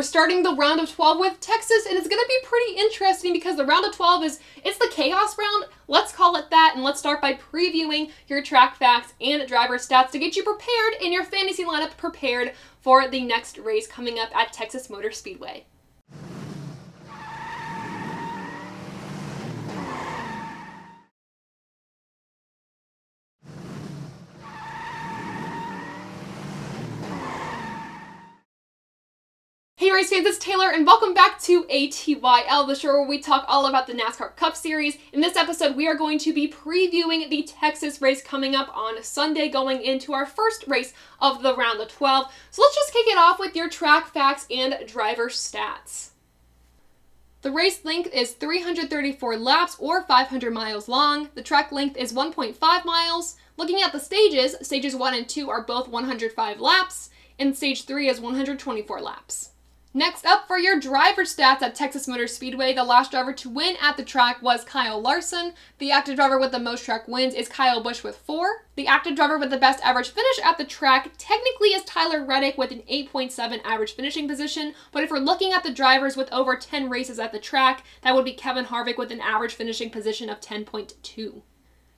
We're starting the round of 12 with Texas, and it's going to be pretty interesting because the round of 12 it's the chaos round. Let's call it that, and let's start by previewing your track facts and driver stats to get you prepared in your fantasy lineup, prepared for the next race coming up at Texas Motor Speedway. Hey race fans, it's Taylor and welcome back to ATYL, the show where we talk all about the NASCAR Cup Series. In this episode, we are going to be previewing the Texas race coming up on Sunday, going into our first race of the round of 12. So let's just kick it off with your track facts and driver stats. The race length is 334 laps or 500 miles long. The track length is 1.5 miles. Looking at the stages 1 and 2 are both 105 laps, and stage 3 is 124 laps. Next up, for your driver stats at Texas Motor Speedway, the last driver to win at the track was Kyle Larson. The active driver with the most track wins is Kyle Busch with 4. The active driver with the best average finish at the track technically is Tyler Reddick with an 8.7 average finishing position, but if we're looking at the drivers with over 10 races at the track, that would be Kevin Harvick with an average finishing position of 10.2.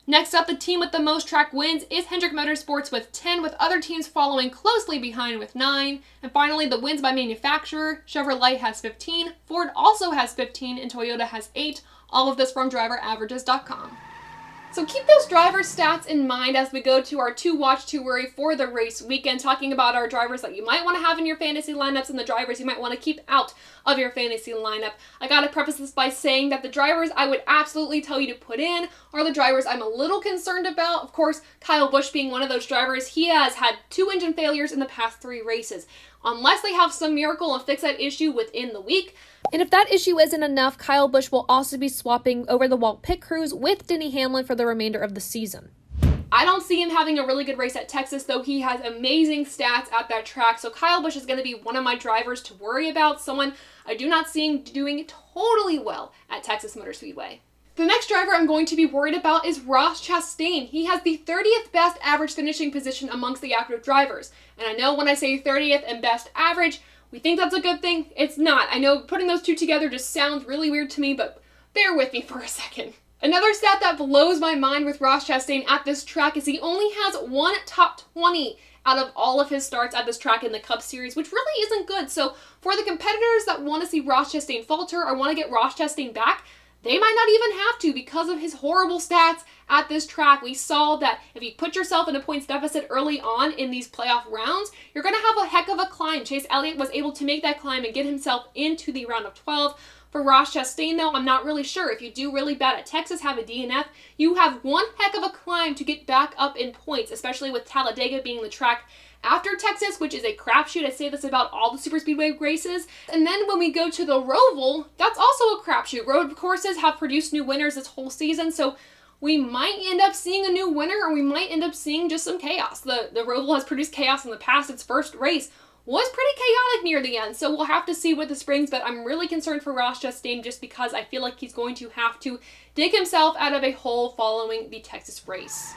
Next up, the team with the most track wins is Hendrick Motorsports with 10, with other teams following closely behind with 9. And finally, the wins by manufacturer, Chevrolet has 15, Ford also has 15, and Toyota has 8. All of this from driveraverages.com. So keep those driver stats in mind as we go to our 2 watch, 2 worry for the race weekend, talking about our drivers that you might want to have in your fantasy lineups and the drivers you might want to keep out of your fantasy lineup. I gotta preface this by saying that the drivers I would absolutely tell you to put in are the drivers I'm a little concerned about. Of course, Kyle Busch being one of those drivers. He has had 2 engine failures in the past 3 races. Unless they have some miracle and fix that issue within the week. And if that issue isn't enough, Kyle Busch will also be swapping over the Walt pit crews with Denny Hamlin for the remainder of the season. I don't see him having a really good race at Texas, though he has amazing stats at that track, so Kyle Busch is going to be one of my drivers to worry about, someone I do not see him doing totally well at Texas Motor Speedway. The next driver I'm going to be worried about is Ross Chastain. He has the 30th best average finishing position amongst the active drivers. And I know when I say 30th and best average, we think that's a good thing. It's not. I know putting those two together just sounds really weird to me, but bear with me for a second. Another stat that blows my mind with Ross Chastain at this track is he only has 1 top 20 out of all of his starts at this track in the Cup Series, which really isn't good. So for the competitors that want to see Ross Chastain falter or want to get Ross Chastain back, they might not even have to because of his horrible stats at this track. We saw that if you put yourself in a points deficit early on in these playoff rounds, you're going to have a heck of a climb. Chase Elliott was able to make that climb and get himself into the round of 12. For Ross Chastain, though, I'm not really sure. If you do really bad at Texas, have a DNF, you have one heck of a climb to get back up in points, especially with Talladega being the track after Texas, which is a crapshoot. I say this about all the super speedway races. And then when we go to the Roval, that's also a crapshoot. Road courses have produced new winners this whole season, so we might end up seeing a new winner, or we might end up seeing just some chaos. The Roval has produced chaos in the past. Its first race was pretty chaotic near the end, so we'll have to see what this brings, but I'm really concerned for Ross Chastain just because I feel like he's going to have to dig himself out of a hole following the Texas race.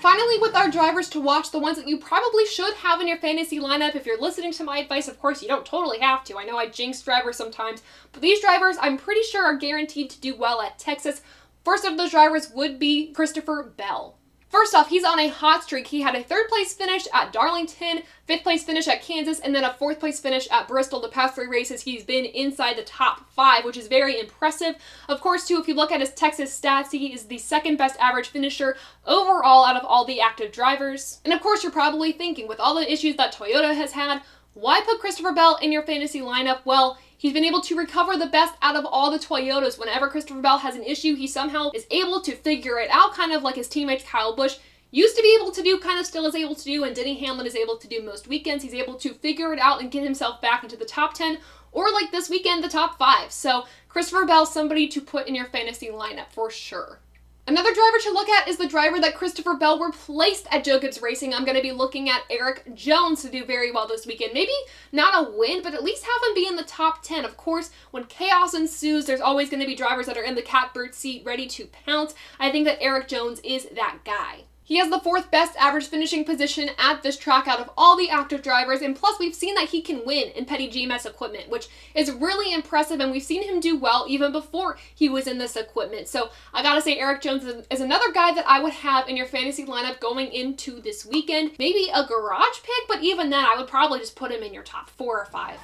Finally, with our drivers to watch, the ones that you probably should have in your fantasy lineup, if you're listening to my advice, of course, you don't totally have to. I know I jinx drivers sometimes, but these drivers I'm pretty sure are guaranteed to do well at Texas. First of those drivers would be Christopher Bell. First off, he's on a hot streak. He had a 3rd place finish at Darlington, 5th place finish at Kansas, and then a 4th place finish at Bristol. The past 3 races, he's been inside the top 5, which is very impressive. Of course, too, if you look at his Texas stats, he is the 2nd best average finisher overall out of all the active drivers. And of course, you're probably thinking, with all the issues that Toyota has had, why put Christopher Bell in your fantasy lineup? Well, he's been able to recover the best out of all the Toyotas. Whenever Christopher Bell has an issue, he somehow is able to figure it out, kind of like his teammate Kyle Busch used to be able to do, kind of still is able to do, and Denny Hamlin is able to do most weekends. He's able to figure it out and get himself back into the top 10, or like this weekend, the top 5. So Christopher Bell, somebody to put in your fantasy lineup for sure. Another driver to look at is the driver that Christopher Bell replaced at Joe Gibbs Racing. I'm going to be looking at Eric Jones to do very well this weekend. Maybe not a win, but at least have him be in the top 10. Of course, when chaos ensues, there's always going to be drivers that are in the catbird seat ready to pounce. I think that Eric Jones is that guy. He has the 4th best average finishing position at this track out of all the active drivers, and plus we've seen that he can win in petty GMS equipment, which is really impressive, and we've seen him do well even before he was in this equipment. So I gotta say, Erik Jones is another guy that I would have in your fantasy lineup going into this weekend. Maybe a garage pick, but even then I would probably just put him in your top 4 or 5.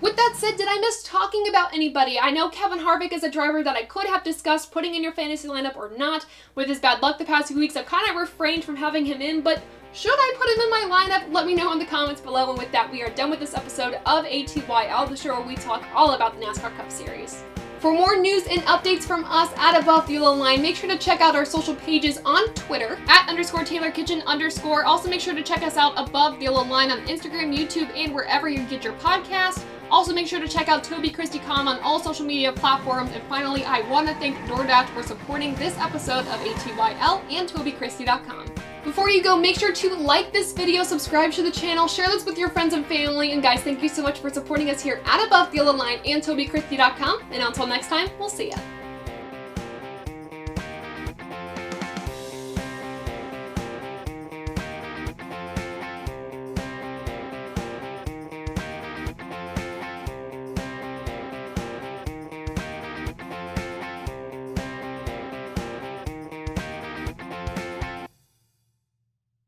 With that said, did I miss talking about anybody? I know Kevin Harvick is a driver that I could have discussed putting in your fantasy lineup or not. With his bad luck the past few weeks, I've kind of refrained from having him in, but should I put him in my lineup? Let me know in the comments below. And with that, we are done with this episode of ATYL, the show where we talk all about the NASCAR Cup Series. For more news and updates from us at Above the Yellow Line, make sure to check out our social pages on Twitter at _TaylorKitchen_. Also make sure to check us out Above the Yellow Line on Instagram, YouTube, and wherever you get your podcast. Also make sure to check out TobyChristieCom on all social media platforms. And finally, I want to thank Doordash for supporting this episode of ATYL and TobyChristie.com. Before you go, make sure to like this video, subscribe to the channel, share this with your friends and family, and guys, thank you so much for supporting us here at Above the Yellow Line and TobyChristie.com. And until next time, we'll see ya.